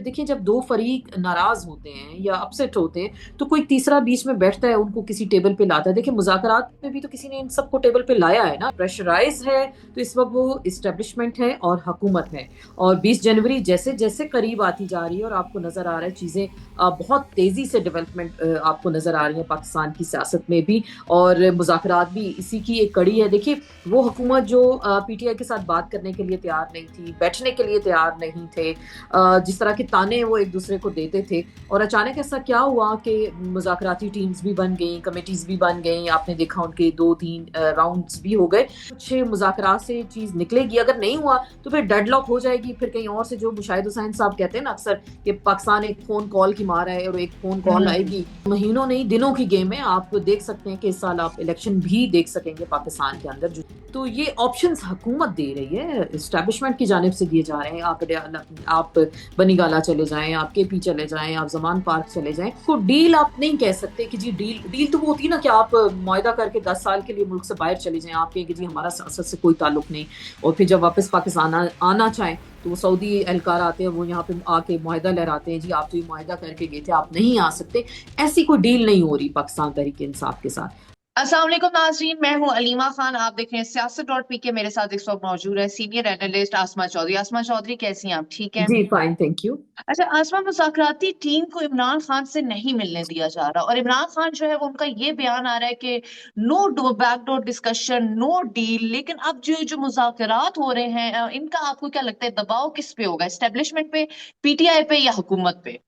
देखिए, जब दो फरीक नाराज होते हैं या अपसेट होते हैं तो कोई तीसरा बीच में बैठता है, उनको किसी टेबल पे लाता है। देखिए, मुज़ाकरात में भी तो किसी ने इन सबको टेबल पे लाया है ना, प्रेशराइज है। तो इस वक्त वो इस्टेब्लिशमेंट है और हुकूमत है। और 20 जनवरी जैसे जैसे करीब आती जा रही है और आपको नजर आ रहा है चीजें बहुत तेजी से डेवलपमेंट आपको नजर आ रही है पाकिस्तान की सियासत में भी। और मुज़ाकरात भी इसी की एक कड़ी है। देखिए, वो हुकूमत जो पीटीआई के साथ बात करने के लिए तैयार नहीं थी, बैठने के लिए तैयार नहीं थे, जिस तरह के ताने वो एक दूसरे को देते थे, और अचानक ऐसा क्या हुआ कि मुज़ाकराती टीम्स भी बन गई, कमेटीज भी बन गई। आपने देखा उनके 2-3 राउंड्स भी हो गए। कुछ मुज़ाकरात से चीज़ निकलेगी, अगर नहीं हुआ तो फिर डेडलॉक हो जाएगी। फिर कहीं और से, जो मुशाहिद हुसैन साहब कहते हैं ना अक्सर, कि पाकिस्तान एक फ़ोन कॉल की मार है और एक फ़ोन कॉल हम्म। आएगी। महीनों नहीं, दिनों की गेम है। आप देख सकते हैं कि इस साल आप इलेक्शन भी देख सकेंगे पाकिस्तान के अंदर। तो ये ऑप्शंस हुकूमत दे रही है, इस्टेब्लिशमेंट की जानिब से दिए जा रहे हैं। आप बनी गाला चले जाएं, आप केपी चले जाएं, आप जमान पार्क चले जाएं। तो डील आप नहीं कह सकते कि जी डील डील तो वो होती है ना कि आप मुआहदा करके 10 साल के लिए मुल्क से बाहर चले जाएं, आप कहें कि जी हमारा सियासत से कोई ताल्लुक नहीं, और फिर जब वापस पाकिस्तान आना चाहें तो वो सऊदी एहलकार आते हैं, वो यहाँ पे आके मुआहदा लहराते हैं, जी आप तो ये मुआहदा करके गए थे, आप नहीं आ सकते। ऐसी कोई डील नहीं हो रही पाकिस्तान तहरीक इंसाफ के साथ। अस्सलाम वालेकुम नाजरीन, मैं हूं अलीमा खान। आप देख रहे हैं सियासत डॉट पी के। मेरे साथ इस वक्त मौजूद है सीनियर एनालिस्ट आसमा चौधरी। आसमा चौधरी, कैसी हैं आप? ठीक हैं? जी फाइन, थैंक यू। अच्छा आसमा, मुज़ाकराती टीम को इमरान खान से नहीं मिलने दिया जा रहा, और इमरान खान जो है वो, उनका ये बयान आ रहा है कि no do backdoor discussion, no deal. लेकिन अब जो जो मुज़ाकरात हो रहे हैं, इनका आपको क्या लगता है दबाव किस पे होगा? एस्टेब्लिशमेंट पे, पीटीआई पे, या हुकूमत पे?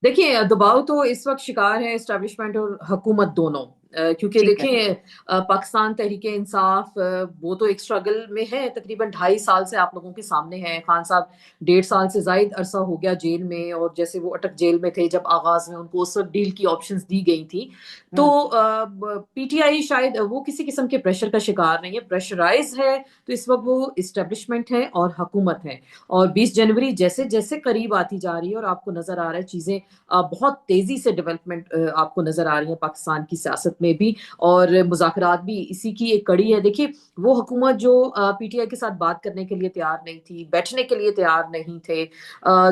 देखिए, दबाव तो इस वक्त शिकार है एस्टेब्लिशमेंट और हुकूमत दोनों। क्योंकि ठीक है। देखिए, पाकिस्तान तहरीक इंसाफ वो तो एक स्ट्रगल में है। तकरीबन 2.5 साल से आप लोगों के सामने है। खान साहब 1.5 साल से जायद अरसा हो गया जेल में, और जैसे वो अटक जेल में थे जब आगाज में उनको उस वक्त डील की ऑप्शंस दी गई थी। तो हम्म। पीटीआई शायद वो किसी किस्म के प्रेशर का शिकार नहीं है, प्रेशराइज है। तो इस वक्त वो इस्टेब्लिशमेंट है और हुकूमत है। और 20 जनवरी जैसे जैसे करीब आती जा रही है और आपको नजर आ रहा है चीजें बहुत तेजी से डेवलपमेंट आपको नजर आ रही है पाकिस्तान की सियासत में भी। और मुज़ाकरात भी इसी की एक कड़ी है। देखिए, वो हुकूमत जो पीटीआई के साथ बात करने के लिए तैयार नहीं थी, बैठने के लिए तैयार नहीं थे,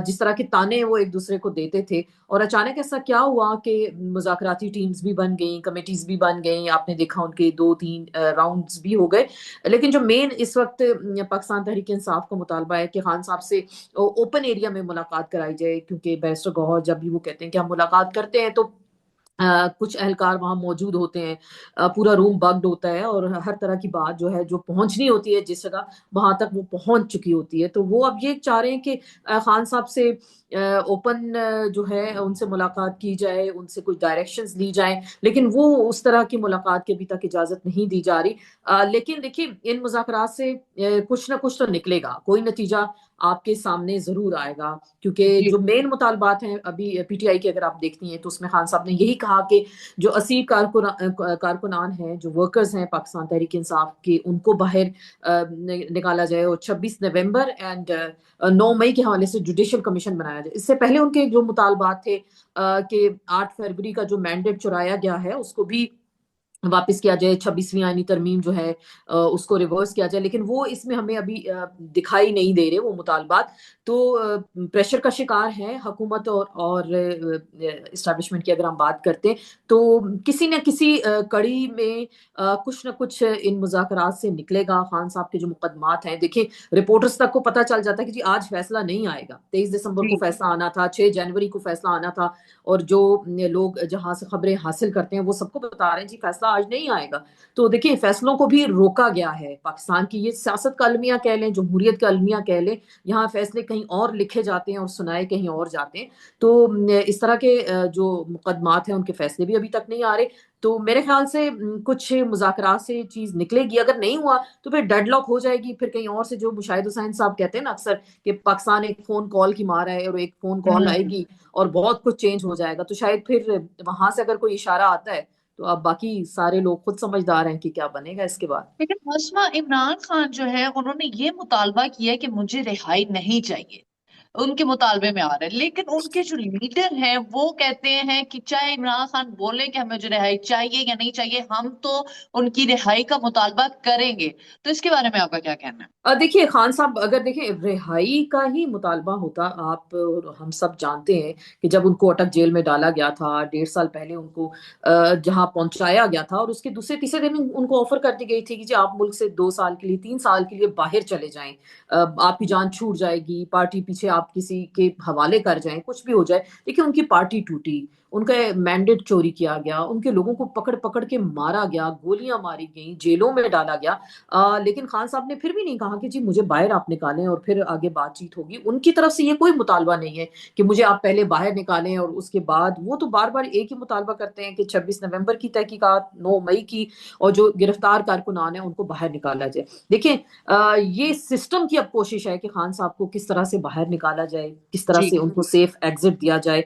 जिस तरह के ताने वो एक दूसरे को देते थे, और अचानक ऐसा क्या हुआ कि मुज़ाकराती टीम्स भी बन गई, कमेटीज भी बन गई। आपने देखा उनके 2-3 राउंड्स भी हो गए। लेकिन जो मेन इस वक्त पाकिस्तान तहरीक इंसाफ का मुतालबा है कि खान साहब से ओपन एरिया में मुलाकात कराई जाए, क्योंकि बैरिस्टर गौहर जब भी वो कहते हैं कि हम मुलाकात करते हैं तो कुछ एहलकार वहां मौजूद होते हैं, पूरा रूम बग्ड होता है, और हर तरह की बात जो है, जो पहुंचनी होती है जिस जगह, वहां तक वो पहुंच चुकी होती है। तो वो अब ये चाह रहे हैं कि खान साहब से ओपन जो है उनसे मुलाकात की जाए, उनसे कुछ डायरेक्शंस ली जाए। लेकिन वो उस तरह की मुलाकात की अभी तक इजाजत नहीं दी जा रही। लेकिन देखिए, इन मुज़ाकरात से कुछ ना कुछ तो निकलेगा, कोई नतीजा आपके सामने जरूर आएगा। क्योंकि जी। जो मेन मुतालबात हैं अभी पीटीआई के, अगर आप देखती हैं तो उसमें खान साहब ने यही कहा कि जो असीर कारकुनान हैं, जो वर्कर्स हैं पाकिस्तान तहरीक इंसाफ के, उनको बाहर निकाला जाए, और 26 नवंबर एंड 9 मई के हवाले से जुडिशल कमीशन बनाया जाए। इससे पहले उनके जो मुतालबात थे कि 8 फरवरी का जो मैंडेट चुराया गया है उसको भी वापस किया जाए, 26वीं आईनी तरमीम जो है उसको रिवर्स किया जाए। लेकिन वो इसमें हमें अभी दिखाई नहीं दे रहे वो मुतालबात। तो प्रेशर का शिकार है हुकूमत और इस्टेब्लिशमेंट की, अगर हम बात करते हैं तो किसी न किसी कड़ी में कुछ न कुछ इन मुज़ाकरात से निकलेगा। खान साहब के जो मुकदमात हैं, देखिए, रिपोर्टर्स तक को पता चल जाता है कि जी आज फैसला नहीं आएगा, 23 दिसंबर को जी। फैसला आना था, 6 जनवरी को फैसला आना था। और जो लोग जहां से खबरें हासिल करते हैं वो सबको बता रहे हैं जी फैसला आज नहीं आएगा। तो देखिए, फैसलों को भी रोका गया है। पाकिस्तान की ये सियासत का अलमिया कह लें, जमहूरियत का अलमिया कह लें, यहाँ फैसले कहीं और लिखे जाते हैं और सुनाए कहीं और जाते हैं। तो इस तरह के जो मुकदमात हैं उनके फैसले भी अभी तक नहीं आ रहे। तो मेरे ख्याल से कुछ मुज़ाकरात से चीज निकलेगी, अगर नहीं हुआ तो फिर डेडलॉक हो जाएगी। फिर कहीं और से, जो मुशाहिद हुसैन साहब कहते हैं ना अक्सर, कि पाकिस्तान एक फोन कॉल की मार है और एक फोन कॉल हम्म। आएगी और बहुत कुछ चेंज हो जाएगा। तो शायद फिर वहां से अगर कोई इशारा आता है तो अब बाकी सारे लोग खुद समझदार हैं कि क्या बनेगा इसके बाद। लेकिन आसमा, इमरान खान जो है उन्होंने ये मुतालबा किया है कि मुझे रिहाई नहीं चाहिए, उनके मुतालबे में आ रहा है। लेकिन उनके जो लीडर हैं वो कहते हैं कि चाहे इमरान खान बोले कि हमें जो रिहाई चाहिए या नहीं चाहिए, हम तो उनकी रिहाई का मुतालबा करेंगे। तो इसके बारे में आपका क्या कहना है? देखिए खान साहब, अगर देखें रिहाई का ही मुतालबा होता, आप और हम सब जानते हैं कि जब उनको अटक जेल में डाला गया था 1.5 साल पहले, उनको जहां पहुंचाया गया था और उसके दूसरे तीसरे दिन उनको ऑफर कर दी गई थी कि जी आप मुल्क से 2 साल के लिए 3 साल के लिए बाहर चले जाएं, आपकी जान छूट जाएगी, पार्टी पीछे आप किसी के हवाले कर जाएं, कुछ भी हो जाए। देखिए उनकी पार्टी टूटी, उनका मैंडेट चोरी किया गया, उनके लोगों को पकड़ पकड़ के मारा गया, गोलियां मारी गई, जेलों में डाला गया। लेकिन खान साहब ने फिर भी नहीं कहा कि जी मुझे बाहर आप निकालें और फिर आगे बातचीत होगी। उनकी तरफ से ये कोई मुतालबा नहीं है कि मुझे आप पहले बाहर निकालें और उसके बाद, वो तो बार बार एक ही मुतालबा करते हैं कि 26 नवंबर की तहकीकात, 9 मई की, और जो गिरफ्तार कारकुनान है उनको बाहर निकाला जाए। देखिए ये सिस्टम की अब कोशिश है कि खान साहब को किस तरह से बाहर निकाला जाए, किस तरह जी से उनको सेफ एग्जिट दिया जाए।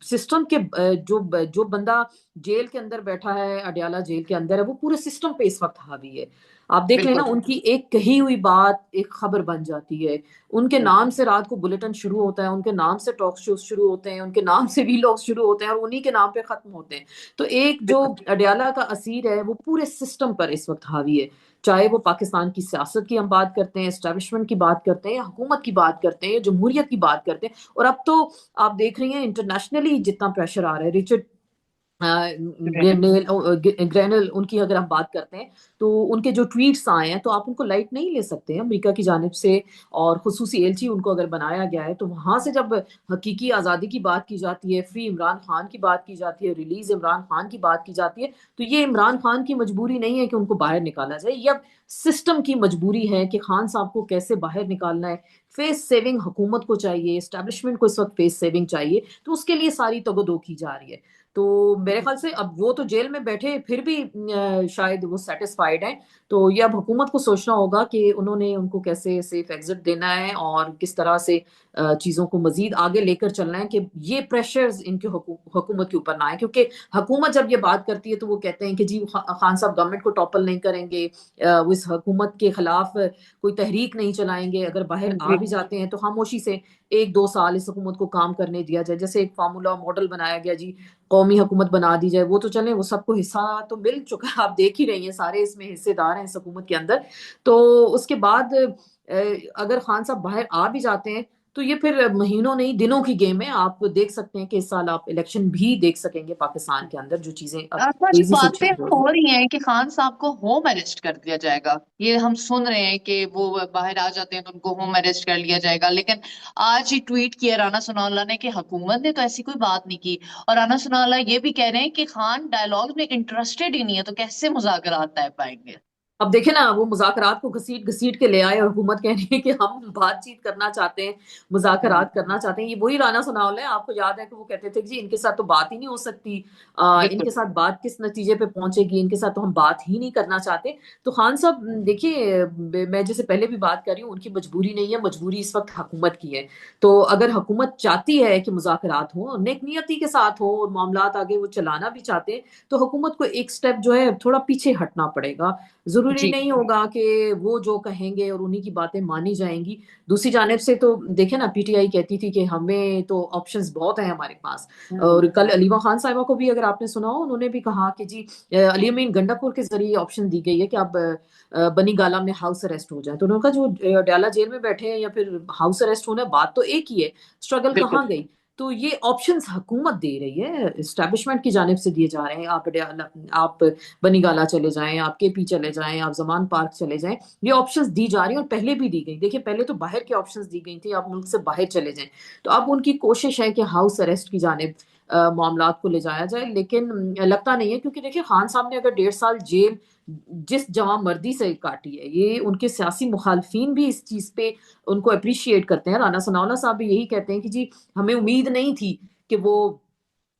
सिस्टम के जो बंदा जेल के अंदर बैठा है, अडयाला जेल के अंदर है, वो पूरे सिस्टम पे इस वक्त हावी है। आप देख लेना, बिल्कुल। उनकी एक कही हुई बात एक खबर बन जाती है। उनके नाम से रात को बुलेटिन शुरू होता है, उनके नाम से टॉक शो शुरू होते हैं, उनके नाम से वीलॉग शुरू होते हैं और उन्हीं के नाम पे खत्म होते हैं। तो एक जो बिल्कुल। अडयाला का असीर है वो पूरे सिस्टम पर इस वक्त हावी है। चाहे वो पाकिस्तान की सियासत की हम बात करते हैं, एस्टेब्लिशमेंट की बात करते हैं, या हुकूमत की बात करते हैं, या जमहूरियत की बात करते हैं। और अब तो आप देख रही हैं इंटरनेशनली जितना प्रेशर आ रहा है, रिचर्ड ग्रेनल, उनकी अगर हम बात करते हैं, तो उनके जो ट्वीट्स आए हैं तो आप उनको लाइट नहीं ले सकते हैं अमेरिका की जानिब से। और खुसूसी एलची उनको अगर बनाया गया है, तो वहां से जब हकीकी आज़ादी की बात की जाती है, फ्री इमरान खान की बात की जाती है, रिलीज इमरान खान की बात की जाती है, तो ये इमरान खान की मजबूरी नहीं है कि उनको बाहर निकाला जाए, ये अब सिस्टम की मजबूरी है कि खान साहब को कैसे बाहर निकालना है। फेस सेविंग हुकूमत को चाहिए, एस्टेब्लिशमेंट को इस वक्त फेस सेविंग चाहिए, तो उसके लिए सारी तगोदो की जा रही है। तो मेरे ख्याल से अब वो तो जेल में बैठे फिर भी शायद वो सेटिस्फाइड हैं। तो ये अब हुकूमत को सोचना होगा कि उन्होंने उनको कैसे सेफ एग्जिट देना है और किस तरह से चीज़ों को मजीद आगे लेकर चलना है कि ये प्रेशर्स इनके हुकूमत के ऊपर ना आए। क्योंकि हुकूमत जब ये बात करती है तो वो कहते हैं कि जी खान साहब गवर्नमेंट को टॉपल नहीं करेंगे, वो इस हुकूमत के खिलाफ कोई तहरीक नहीं चलाएंगे, अगर बाहर आ जी भी जाते हैं तो खामोशी से 1-2 साल इस हुकूमत को काम करने दिया जाए। जैसे एक फार्मूला मॉडल बनाया गया जी, कौमी हुकूमत बना दी जाए, वो तो चले, वो सबको हिस्सा तो मिल चुका है, आप देख ही रही हैं, सारे इसमें हिस्सेदार हैं इस हुकूमत के अंदर। तो उसके बाद अगर खान साहब बाहर आ भी जाते हैं तो ये फिर महीनों नहीं दिनों की गेम है। आप देख सकते हैं कि इस साल आप इलेक्शन भी देख सकेंगे पाकिस्तान के अंदर, जो चीजें अब अच्छा, जो तेजी से बातें चल रही हो हैं। रही हैं कि खान साहब को होम अरेस्ट कर दिया जाएगा, ये हम सुन रहे हैं कि वो बाहर आ जाते हैं तो उनको होम अरेस्ट कर लिया जाएगा, लेकिन आज ही ट्वीट किया राना सनाउल्लाह ने कि हुकूमत ने तो ऐसी कोई बात नहीं की। और राना सनाउल्लाह ये भी कह रहे हैं कि खान डायलॉग में इंटरेस्टेड ही नहीं है, तो कैसे मुज़ाकरात तय पाएंगे। अब देखे ना, वो मुज़ाकरात को घसीट घसीट के ले आए और हुकूमत कह रही है कि हम बातचीत करना चाहते हैं, मुज़ाकरात करना चाहते हैं। ये वही राना सनाउल्लाह है, आपको याद है कि वो कहते थे कि जी इनके साथ तो बात ही नहीं हो सकती, बिल्कुल। इनके साथ बात किस नतीजे पे पहुंचेगी, इनके साथ तो हम बात ही नहीं करना चाहते। तो खान साहब देखिए, मैं जैसे पहले भी बात कर रही हूँ, उनकी मजबूरी नहीं है, मजबूरी इस वक्त हुकूमत की है। तो अगर हुकूमत चाहती है कि मुज़ाकरात हो, नेक नियति के साथ हो और मामलात आगे वो चलाना भी चाहते हैं, तो हुकूमत को एक स्टेप जो है थोड़ा पीछे हटना पड़ेगा। जरूरी जी नहीं होगा कि वो जो कहेंगे और उन्हीं की बातें मानी जाएंगी। दूसरी जानिब से तो देखे ना, पीटीआई कहती थी कि हमें तो ऑप्शंस बहुत हैं हमारे पास। और कल अलीमा खान साहिबा को भी अगर आपने सुना हो, उन्होंने भी कहा कि जी अली अमीन गंडापुर के जरिए ऑप्शन दी गई है कि आप बनी गाला में हाउस अरेस्ट हो जाए। तो उन्होंने कहा जो डाला जेल में बैठे हैं या फिर हाउस अरेस्ट होना, बात तो एक ही है, स्ट्रगल बिल्कुल। कहाँ गई। तो ये ऑप्शंस हुकूमत दे रही है, एस्टेब्लिशमेंट की जानिब से दिए जा रहे हैं। आप बनीगाला चले जाएं, आप केपी चले जाएं, आप जमान पार्क चले जाएं, ये ऑप्शंस दी जा रही हैं और पहले भी दी गई। देखिए पहले तो बाहर के ऑप्शंस दी गई थी, आप मुल्क से बाहर चले जाएं। तो अब उनकी कोशिश है कि हाउस अरेस्ट की जानिब मामलात को ले जाया जाए, लेकिन लगता नहीं है। क्योंकि देखिए खान साहब ने अगर 1.5 साल जेल जिस जवां मर्दी से काटी है, ये उनके सियासी मुखालफिन भी इस चीज पे उनको अप्रिशिएट करते हैं। राना सनाउल्लाह साहब भी यही कहते हैं कि जी हमें उम्मीद नहीं थी कि वो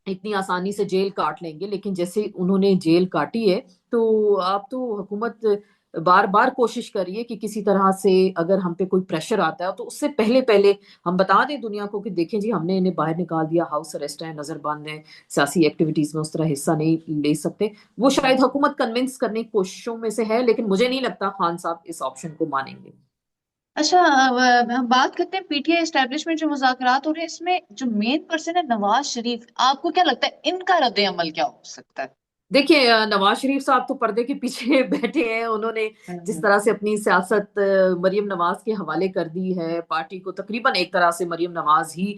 इतनी आसानी से जेल काट लेंगे, लेकिन जैसे उन्होंने जेल काटी है, तो आप तो हुकूमत बार बार कोशिश करिए कि किसी तरह से अगर हम पे कोई प्रेशर आता है तो उससे पहले पहले हम बता दें दुनिया को कि देखें जी हमने इन्हें बाहर निकाल दिया, हाउस अरेस्ट है, नजरबंद है, सियासी एक्टिविटीज में उस तरह हिस्सा नहीं ले सकते। वो शायद हुकूमत कन्विंस करने की कोशिशों में से है, लेकिन मुझे नहीं लगता खान साहब इस ऑप्शन को मानेंगे। अच्छा, हम बात करते हैं पीटीआई एस्टेब्लिशमेंट जो मुज़ाकरात हो रहे हैं, इसमें जो मेन पर्सन है नवाज शरीफ, आपको क्या लगता है इनका रद्द अमल क्या हो सकता है। دیکھیں نواز شریف صاحب تو پردے کے پیچھے بیٹھے ہیں. انہوں نے جس طرح سے اپنی سیاست مریم نواز کے حوالے کر دی ہے، پارٹی کو تقریباً ایک طرح سے مریم نواز ہی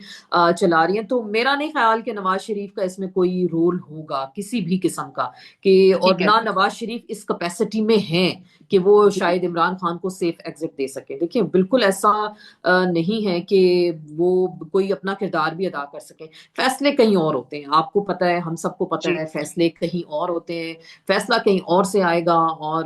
چلا رہی ہیں، تو میرا نہیں خیال کہ نواز شریف کا اس میں کوئی رول ہوگا کسی بھی قسم کا. کہ اور ٹھیک ہے نہ نواز شریف اس کیپیسٹی میں ہیں کہ وہ جی شاید عمران خان کو سیف ایگزٹ دے سکے. دیکھیں بالکل ایسا نہیں ہے کہ وہ کوئی اپنا کردار بھی ادا کر سکیں. فیصلے کہیں اور ہوتے ہیں، آپ کو پتہ ہے، ہم سب کو پتہ جی ہے، فیصلے کہیں اور ہوتے ہیں، فیصلہ کہیں اور سے آئے گا، اور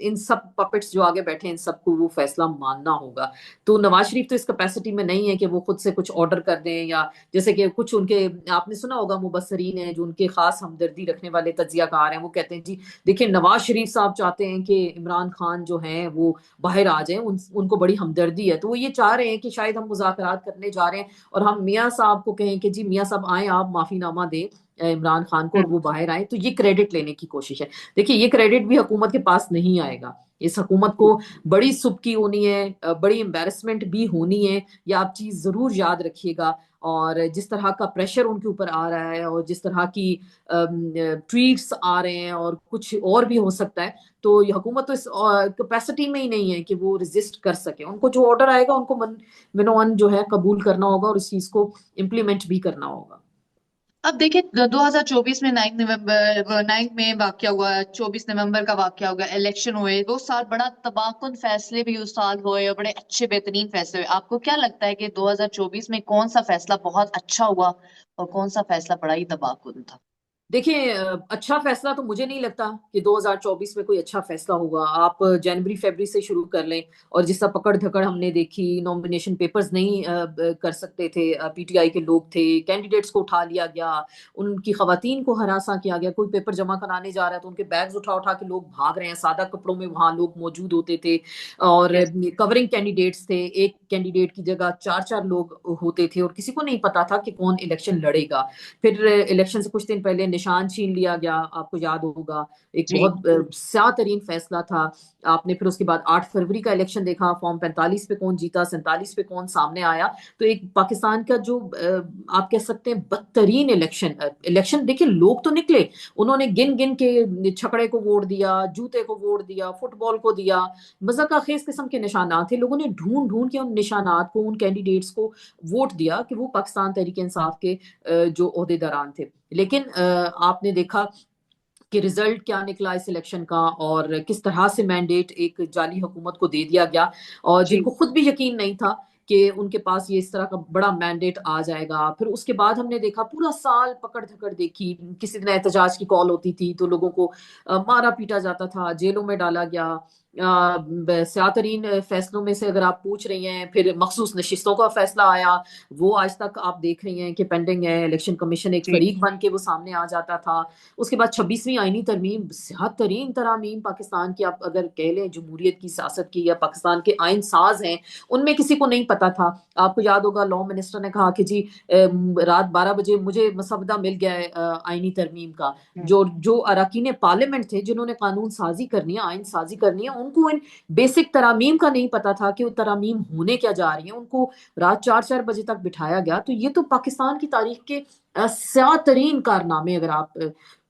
ان سب پپٹس جو آگے بیٹھے ہیں ان سب کو وہ فیصلہ ماننا ہوگا. تو نواز شریف تو اس کیپیسٹی میں نہیں ہے کہ وہ خود سے کچھ آرڈر کر دیں، یا جیسے کہ کچھ ان کے آپ نے سنا ہوگا مبصرین ہیں جو ان کے خاص ہمدردی رکھنے والے تجزیہ کار ہیں، وہ کہتے ہیں جی دیکھیں نواز شریف صاحب چاہتے ہیں کہ عمران خان جو ہیں وہ باہر آ جائیں، ان کو بڑی ہمدردی ہے، تو وہ یہ چاہ رہے ہیں کہ شاید ہم مذاکرات کرنے جا رہے ہیں اور ہم میاں صاحب کو کہیں کہ جی میاں صاحب آئیں آپ معافی نامہ دیں عمران خان کو اور وہ باہر آئیں، تو یہ کریڈٹ لینے کی کوشش ہے. دیکھیے یہ کریڈٹ بھی حکومت کے پاس نہیں آئے گا. اس حکومت کو بڑی سبکی ہونی ہے، بڑی امبیرسمنٹ بھی ہونی ہے، یہ آپ چیز ضرور یاد رکھیے گا. اور جس طرح کا پریشر ان کے اوپر آ رہا ہے اور جس طرح کی ٹویٹس آ رہے ہیں اور کچھ اور بھی ہو سکتا ہے، تو یہ حکومت تو اس کیپیسٹی میں ہی نہیں ہے کہ وہ ریزسٹ کر سکے. ان کو جو آرڈر آئے گا ان کو من جو ہے قبول کرنا ہوگا اور اس چیز کو امپلیمنٹ بھی کرنا ہوگا. اب دیکھیں 2024 میں 9 نومبر 9 میں واقعہ ہوا، 24 نومبر کا واقعہ ہوا، الیکشن ہوئے، وہ سال بڑا تباہ کن فیصلے بھی اس سال ہوئے اور بڑے اچھے بہترین فیصلے ہوئے. آپ کو کیا لگتا ہے کہ 2024 میں کون سا فیصلہ بہت اچھا ہوا اور کون سا فیصلہ بڑا ہی تباہ کن تھا؟ دیکھیں اچھا فیصلہ تو مجھے نہیں لگتا کہ 2024 میں کوئی اچھا فیصلہ ہوگا. آپ جنوری فیبری سے شروع کر لیں، اور جس طرح پکڑ دھکڑ ہم نے دیکھی، نامینیشن پیپرز نہیں کر سکتے تھے، پی ٹی آئی کے لوگ تھے، کینڈیڈیٹس کو اٹھا لیا گیا، ان کی خواتین کو ہراساں کیا گیا. کوئی پیپر جمع کرانے جا رہا ہے تو ان کے بیگز اٹھا اٹھا کے لوگ بھاگ رہے ہیں، سادہ کپڑوں میں وہاں لوگ موجود ہوتے تھے. اور یس کورنگ کینڈیڈیٹس تھے، ایک کینڈیڈیٹ کی جگہ چار چار لوگ ہوتے تھے اور کسی کو نہیں پتا تھا کہ کون الیکشن لڑے گا. پھر الیکشن سے کچھ دن پہلے نشان چھین لیا گیا، آپ کو یاد ہوگا، ایک جی بہت سیاہ ترین فیصلہ تھا. آپ نے پھر اس کے بعد 8 فروری کا الیکشن دیکھا، فارم 45 پہ کون جیتا، 47 پہ کون سامنے آیا. تو ایک پاکستان کا جو آپ کہہ سکتے ہیں بدترین الیکشن دیکھیں، لوگ تو نکلے، انہوں نے گن گن کے چھکڑے کو ووٹ دیا، جوتے کو ووٹ دیا، فٹ بال کو دیا، مذاق خیز قسم کے نشانات تھے، لوگوں نے ڈھونڈ ڈھونڈ کے ان نشانات کو، ان کینڈیڈیٹس کو ووٹ دیا کہ وہ پاکستان تحریک انصاف کے جو عہدے داران تھے. لیکن آپ نے دیکھا کہ رزلٹ کیا نکلا اس الیکشن کا، اور کس طرح سے مینڈیٹ ایک جعلی حکومت کو دے دیا گیا، اور جی جن کو خود بھی یقین نہیں تھا کہ ان کے پاس یہ اس طرح کا بڑا مینڈیٹ آ جائے گا. پھر اس کے بعد ہم نے دیکھا پورا سال پکڑ دھکڑ دیکھی، کسی دن احتجاج کی کال ہوتی تھی تو لوگوں کو مارا پیٹا جاتا تھا، جیلوں میں ڈالا گیا. سیاہ ترین فیصلوں میں سے اگر آپ پوچھ رہی ہیں، پھر مخصوص نشستوں کا فیصلہ آیا، وہ آج تک آپ دیکھ رہی ہیں کہ پینڈنگ ہے. الیکشن کمیشن ایک جی فریق بن کے وہ سامنے آ جاتا تھا. اس کے بعد 26ویں آئینی ترمیم، سیاہ ترین ترامیم پاکستان کی، آپ اگر کہہ لیں جمہوریت کی سیاست کی یا پاکستان کے آئین ساز ہیں ان میں کسی کو نہیں پتا تھا. آپ کو یاد ہوگا لا منسٹر نے کہا کہ جی رات 12 بجے مجھے مسودہ مل گیا ہے آئینی ترمیم کا. جو اراکین پارلیمنٹ تھے جنہوں نے قانون سازی کرنی ہے، آئین سازی کرنی ہے، ان کو ان بیسک ترامیم کا نہیں پتا تھا کہ وہ ترامیم ہونے کیا جا رہی ہیں. ان کو رات 4 4 بجے تک بٹھایا گیا. تو یہ تو پاکستان کی تاریخ کے سیاہ ترین کارنامے اگر آپ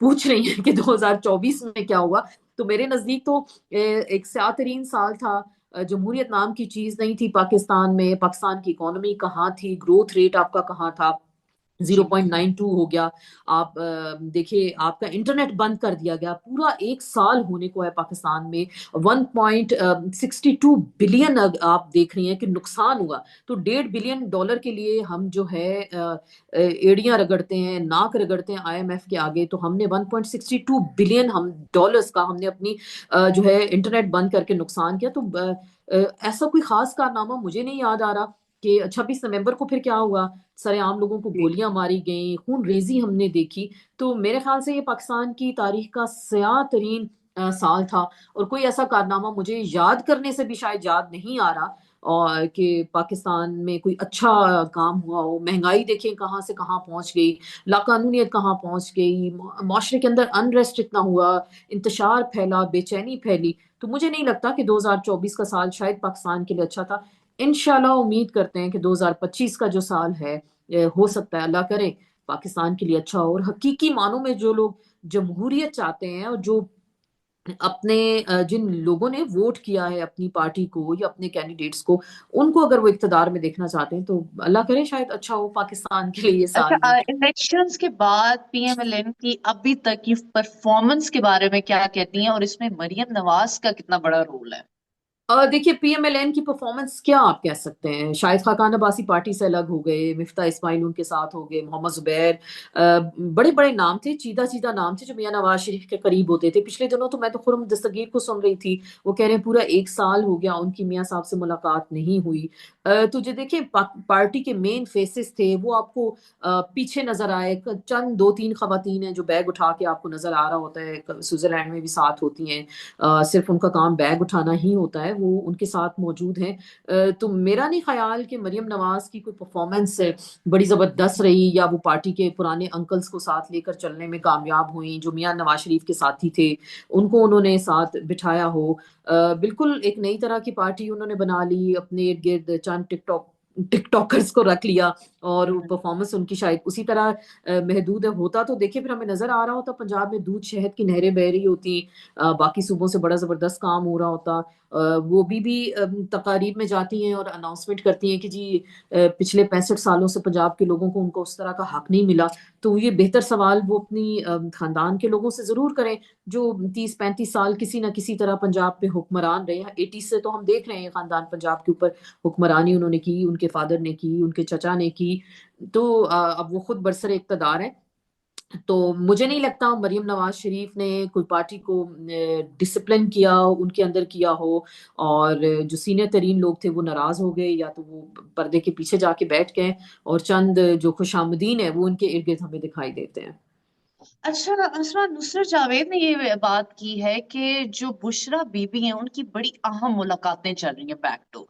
پوچھ رہی ہیں کہ 2024 میں کیا ہوا، تو میرے نزدیک تو ایک سیاہ ترین سال تھا. جمہوریت نام کی چیز نہیں تھی پاکستان میں، پاکستان کی اکانومی کہاں تھی، گروتھ ریٹ آپ کا کہاں تھا، جی 0.92 ہو گیا. آپ دیکھیے آپ کا انٹرنیٹ بند کر دیا گیا. پورا ایک سال ہونے کو ہے پاکستان میں 1.62 بلین آپ دیکھ رہی ہیں کہ نقصان ہوا. تو $1.5 بلین کے لیے ہم جو ہے ایڑیاں رگڑتے ہیں، ناک رگڑتے ہیں آئی ایم ایف کے آگے. تو ہم نے 1.62 بلین ہم ڈالرز کا ہم نے اپنی جو ہے انٹرنیٹ بند کر کے نقصان کیا. تو ایسا کوئی خاص کارنامہ مجھے نہیں یاد آ رہا. کہ 26 نومبر کو پھر کیا ہوا، سارے عام لوگوں کو جی گولیاں ماری گئیں، خون ریزی ہم نے دیکھی. تو میرے خیال سے یہ پاکستان کی تاریخ کا سیاہ ترین سال تھا. اور کوئی ایسا کارنامہ مجھے یاد کرنے سے بھی شاید یاد نہیں آ رہا اور کہ پاکستان میں کوئی اچھا کام ہوا ہو. مہنگائی دیکھیں کہاں سے کہاں پہنچ گئی، لاقانونیت کہاں پہنچ گئی، معاشرے کے اندر انریسٹ اتنا ہوا، انتشار پھیلا، بے چینی پھیلی. تو مجھے نہیں لگتا کہ 2024 کا سال شاید پاکستان کے لیے اچھا تھا. انشاءاللہ امید کرتے ہیں کہ 2025 کا جو سال ہے ہو سکتا ہے، اللہ کرے، پاکستان کے لیے اچھا ہو. اور حقیقی معنوں میں جو لوگ जमहूरियत चाहते हैं और जो अपने जिन लोगों ने वोट किया है अपनी पार्टी को या अपने कैंडिडेट्स को, उनको अगर वो इक़्तिदार में देखना चाहते हैं तो अल्लाह करे शायद अच्छा हो पाकिस्तान के लिए ये साल अच्छा, भी। इलेक्शंस के बाद पीएमएलएन की अभी तक की परफॉर्मेंस के बारे में क्या कहती हैं, और इसमें मरियम नवाज का कितना बड़ा रोल है? देखिए पीएमएलएन की परफॉर्मेंस क्या आप कह सकते हैं, शाहिद खाकान अब्बासी पार्टी से अलग हो गए, मिफ्ता इस्माइल उनके साथ हो गए, मोहम्मद जुबैर, बड़े बड़े नाम थे, चीदा चीदा नाम थे जो मियां नवाज शरीफ के करीब होते थे। पिछले दिनों तो मैं तो खुर्रम दस्तगीर को सुन रही थी, वो कह रहे हैं पूरा 1 साल हो गया उनकी मियां साहब से मुलाकात नहीं हुई। तो जो देखें पार्टी के मेन फेसेस थे वो आपको पीछे नजर आए, चंद 2-3 खवातीन हैं जो बैग उठा के आपको नजर आ रहा होता है, स्विट्जरलैंड में भी साथ होती हैं, सिर्फ उनका काम बैग उठाना ही होता है, वो उनके साथ मौजूद हैं। तो मेरा नहीं ख्याल कि मरियम नवाज की कोई परफॉर्मेंस बड़ी ज़बरदस्त रही या वो पार्टी के पुराने अंकल्स को साथ लेकर चलने में कामयाब हुई, जो मियां नवाज शरीफ के साथी थे उनको उन्होंने साथ बिठाया हो। बिल्कुल एक नई तरह की पार्टी उन्होंने बना ली, अपने इर्द गिर्द चंद टिकटॉकर्स को रख लिया और हम्म। परफॉर्मेंस उनकी शायद उसी तरह महदूद होता तो देखिए फिर हमें नजर आ रहा होता पंजाब में दूध शहद की नहरें बह रही होती, बाकी सूबों से बड़ा जबरदस्त काम हो रहा होता। वो भी तकारीब में जाती हैं और अनाउंसमेंट करती हैं कि जी पिछले 65 सालों से पंजाब के लोगों को उनको उस तरह का हक नहीं मिला। तो ये बेहतर सवाल वो अपनी खानदान के लोगों से जरूर करें जो 30-35 साल किसी ना किसी तरह पंजाब पे हुक्मरान रहे हैं। 80 से तो हम देख रहे हैं खानदान पंजाब के ऊपर हुक्मरानी उन्होंने की, उनके फादर ने की, उनके चचा ने की। तो अब वो खुद बरसर इक़्तिदार है। तो मुझे नहीं लगता मरियम नवाज शरीफ ने कोई पार्टी को डिसिप्लिन किया उनके अंदर किया हो, और जो सीनियर तरीन लोग थे वो नाराज हो गए या तो वो पर्दे के पीछे जाके बैठ गए, और चंद जो खुशामदीन है वो उनके इर्द गिर्द हमें दिखाई देते हैं। अच्छा असमा, नुसरत जावेद ने ये बात की है कि जो बुशरा बीबी हैं उनकी बड़ी अहम मुलाकातें चल रही हैं बैकडोर,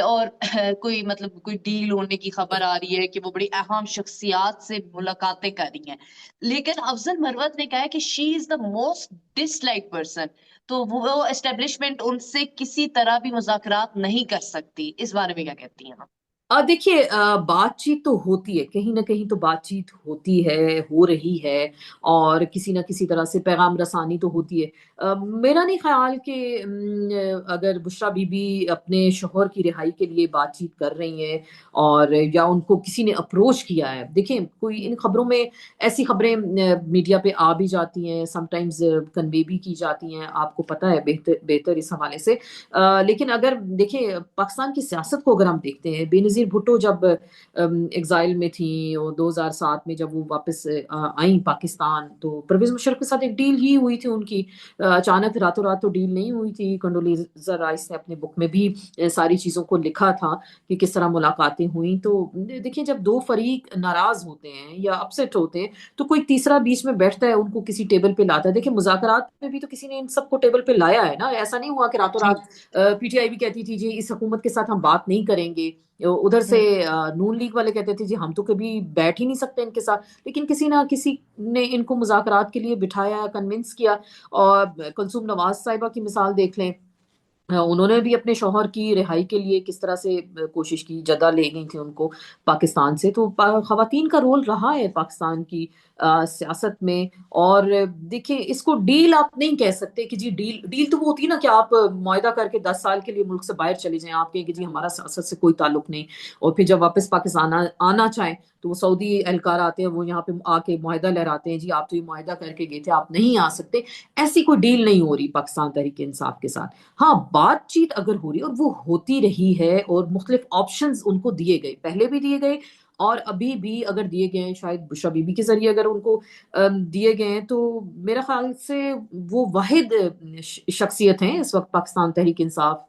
और कोई मतलब कोई डील होने की खबर आ रही है कि वो बड़ी अहम शख्सियात से मुलाकातें कर रही हैं। लेकिन अफजल मरवत ने कहा है कि she is the most dislike person, तो वो एस्टेब्लिशमेंट उनसे किसी तरह भी मुज़ाकरात नहीं कर सकती। इस बारे में क्या कहती हैं आप? देखिए बातचीत तो होती है, कहीं ना कहीं तो बातचीत होती है, हो रही है, और किसी ना किसी तरह से पैगाम रसानी तो होती है। मेरा नहीं ख्याल कि अगर बुशरा बीबी अपने शोहर की रिहाई के लिए बातचीत कर रही हैं और या उनको किसी ने अप्रोच किया है, देखिए कोई इन खबरों में ऐसी खबरें मीडिया पे आ भी जाती हैं, समटाइम्स कन्वे भी की जाती हैं, आपको पता है बेहतर बेहतर इस हवाले से। लेकिन अगर देखिए पाकिस्तान की सियासत को अगर हम देखते हैं, बेनज़ीर भुट्टो जब एग्जाइल में थी और 2007 में जब वो वापस आई पाकिस्तान, तो परवेज मुशर्रफ के साथ एक डील ही हुई थी उनकी। अचानक रातों रात तो डील नहीं हुई थी। कंडोलीज़ा राइस ने अपने बुक में भी सारी चीज़ों को लिखा था कि किस तरह मुलाकातें हुई। तो देखिए जब दो फरीक नाराज होते हैं या अपसेट होते हैं तो कोई तीसरा बीच में बैठता है, उनको किसी टेबल पे लाता है। देखिए मुज़ाकरात में भी तो किसी ने इन सबको टेबल पे लाया है ना, ऐसा नहीं हुआ कि रातों जी। रात पीटीआई भी कहती थी जी इस हुकूमत के साथ हम बात नहीं करेंगे, उधर से हम्म। नून लीग वाले कहते थे जी हम तो कभी बैठ ही नहीं सकते इनके साथ, लेकिन किसी ना किसी ने इनको मुज़ाकरात के लिए बिठाया, कन्विंस किया। और कुलसूम नवाज साहिबा की मिसाल देख लें, उन्होंने भी अपने शौहर की रिहाई के लिए किस तरह से कोशिश की, जदा ले गई थी उनको पाकिस्तान से। तो खवातीन का रोल रहा है पाकिस्तान की सियासत में। और देखिए इसको डील आप नहीं कह सकते कि जी डील डील तो वो होती है ना कि आप मुआहदा करके 10 साल के लिए मुल्क से बाहर चले जाएं, आप कहें कि जी हमारा सियासत से कोई ताल्लुक नहीं, और फिर जब वापस पाकिस्तान आना चाहें तो वो सऊदी एहलकार आते हैं, वो यहाँ पे आके मुआहदा लहराते हैं जी आप तो ये मुआहदा करके गए थे, आप नहीं आ सकते। ऐसी कोई डील नहीं हो रही पाकिस्तान तहरीक इंसाफ के साथ। हाँ बातचीत अगर हो रही है और वो होती रही है और मुख्तलिफ ऑप्शंस उनको दिए गए, पहले भी दिए गए और अभी भी अगर दिए गए हैं, शायद बुशरा बीबी के जरिए अगर उनको दिए गए हैं, तो मेरा ख्याल से वो वाहिद शख्सियत हैं इस वक्त पाकिस्तान तहरीक इंसाफ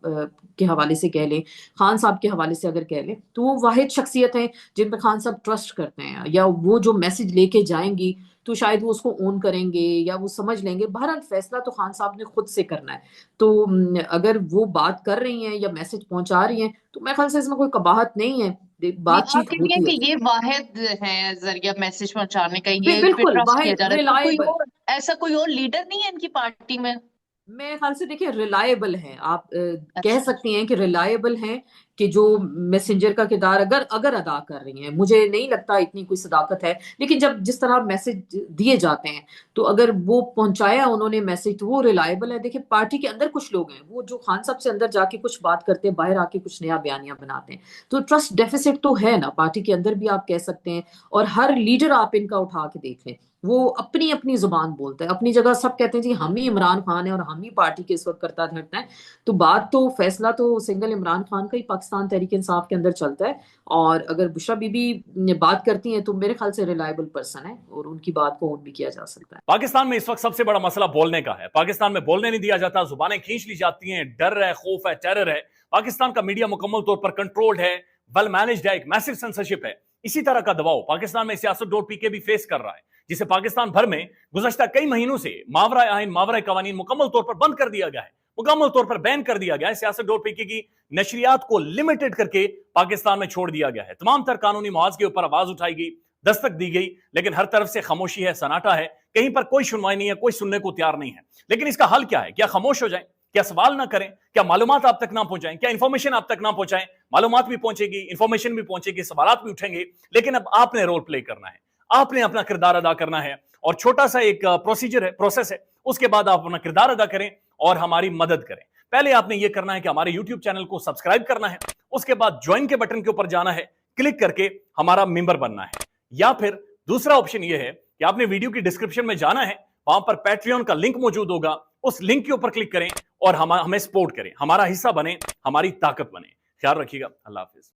के हवाले से कह लें, खान साहब के हवाले से अगर कह लें, तो वो वाहिद शख्सियत हैं जिन पर खान साहब ट्रस्ट करते हैं, या वो जो मैसेज लेके जाएंगी तो शायद वो उसको ओन करेंगे या वो समझ लेंगे। बहरहाल फैसला तो खान साहब ने खुद से करना है। तो अगर वो बात कर रही हैं या मैसेज पहुंचा रही हैं तो मेरे ख्याल से इसमें कोई कबाहत नहीं है, नहीं, बातचीत आपके लिए होती है। कि ये वाहिद है जरिया मैसेज पहुंचाने का, ये इस पे बिल्कुल ट्रस्ट किया वाहिद जा रहा है, तो कोई रिलायबल, और ऐसा कोई और लीडर नहीं है इनकी पार्टी में? मेरे ख्याल से देखिए रिलायबल हैं आप, कह अच्छा। सकती हैं कि रिलायबल हैं کہ جو میسنجر کا کردار اگر ادا کر رہی ہیں، مجھے نہیں لگتا اتنی کوئی صداقت ہے، لیکن جس طرح میسج دیے جاتے ہیں تو اگر وہ پہنچایا انہوں نے میسج تو وہ ریلائبل ہے۔ دیکھیں پارٹی کے اندر کچھ لوگ ہیں وہ جو خان صاحب سے اندر جا کے کچھ بات کرتے ہیں، باہر آ کے کچھ نیا بیانیہ بناتے ہیں، تو ٹرسٹ ڈیفیسٹ تو ہے نا پارٹی کے اندر بھی، آپ کہہ سکتے ہیں۔ اور ہر لیڈر آپ ان کا اٹھا کے دیکھ لیں، وہ اپنی اپنی زبان بولتا ہے، اپنی جگہ سب کہتے ہیں جی ہم ہی عمران خان ہیں اور ہم ہی پارٹی کے اس وقت کرتا دھرتا ہے، تو بات تو فیصلہ تو سنگل عمران خان کا ہی پاکستان تحریک انصاف کے اندر چلتا ہے۔ اور اگر بشرا بی بی بات کرتی ہیں تو میرے خیال سے ریلائبل پرسن ہے اور ان کی بات کو اون بھی کیا جا سکتا ہے۔ پاکستان میں اس وقت سب سے بڑا مسئلہ بولنے کا ہے، پاکستان میں بولنے نہیں دیا جاتا، زبانیں کھینچ لی جاتی ہیں، ڈر ہے، خوف ہے، ٹیرر ہے، پاکستان کا میڈیا مکمل طور پر کنٹرولڈ ہے، ویل مینجڈ ہے، ایک میسو سینسرشپ ہے۔ اسی طرح کا دباؤ پاکستان میں سیاست.pk بھی فیس کر رہا ہے، جسے پاکستان بھر میں گزشتہ کئی مہینوں سے ماورائے آئین ماورائے قوانین مکمل طور پر بند کر دیا گیا ہے، مکمل طور پر بین کر دیا گیا ہے، سیاست.pk کی نشریات کو لمیٹڈ کر کے پاکستان میں چھوڑ دیا گیا ہے، تمام تر قانونی محاذ کے اوپر آواز اٹھائی گئی، دستک دی گئی، لیکن ہر طرف سے خاموشی ہے، سناٹا ہے، کہیں پر کوئی سنوائی نہیں ہے، کوئی سننے کو تیار نہیں ہے۔ لیکن اس کا حل کیا ہے؟ کیا خاموش ہو جائیں؟ کیا سوال نہ کریں؟ کیا معلومات آپ تک نہ پہنچائیں؟ کیا انفارمیشن آپ تک نہ پہنچائیں؟ معلومات بھی پہنچے گی، انفارمیشن بھی پہنچے گی، سوالات بھی اٹھیں گے، لیکن اب آپ نے رول پلے کرنا ہے، آپ نے اپنا کردار ادا کرنا ہے، اور چھوٹا سا ایک پروسیجر ہے، پروسیس ہے، اس کے بعد آپ اپنا کردار ادا کریں اور ہماری مدد کریں۔ پہلے آپ نے یہ کرنا ہے کہ ہمارے یوٹیوب چینل کو سبسکرائب کرنا ہے، اس کے بعد جوائن کے بٹن کے اوپر جانا ہے، کلک کر کے ہمارا ممبر بننا ہے، یا پھر دوسرا آپشن یہ ہے کہ آپ نے ویڈیو کی ڈسکرپشن میں جانا ہے، وہاں پر پیٹریون کا لنک موجود ہوگا، اس لنک کے اوپر کلک کریں اور ہمیں سپورٹ کریں، ہمارا حصہ بنیں، ہماری طاقت بنیں۔ خیال رکھیے گا، اللہ حافظ۔